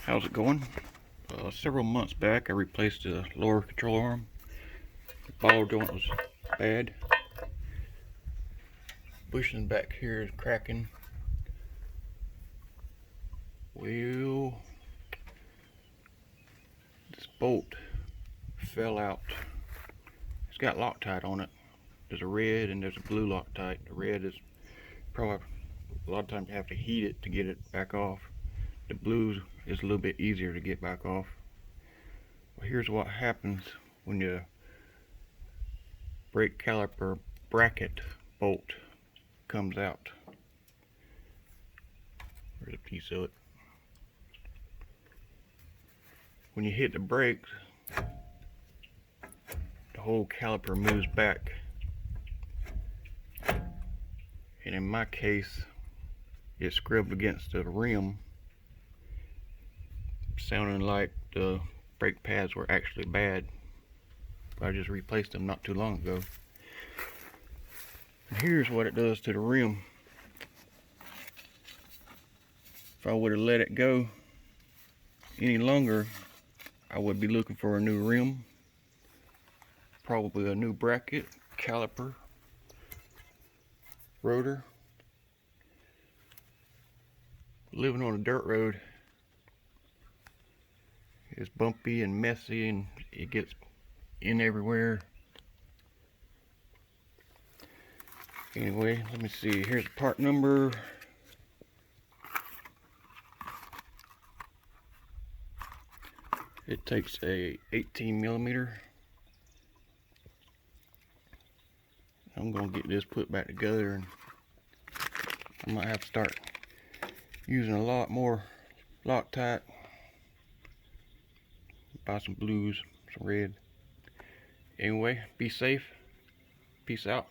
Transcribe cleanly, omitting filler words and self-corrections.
How's it going? Several months back I replaced the lower control arm. The ball joint was bad. Bushing back here is cracking. Well, this bolt fell out. It's got Loctite on it. There's a red and there's a blue Loctite. The red is probably a lot of times you have to heat it to get it back off. The blue is a little bit easier to get back off. Well, here's what happens when you brake caliper bracket bolt comes out. There's a piece of it. When you hit the brakes, the whole caliper moves back. And in my case, it scrubbed against the rim, sounding like the brake pads were actually bad. I just replaced them not too long ago. And here's what it does to the rim. If I would have let it go any longer, I would be looking for a new rim, probably a new bracket, caliper, rotor. Living on a dirt road is bumpy and messy, and it gets in everywhere. Anyway, let me see. Here's the part number. It takes a 18mm. I'm gonna get this put back together, and I might have to start using a lot more Loctite. Buy some blues, some red. Anyway, be safe. Peace out.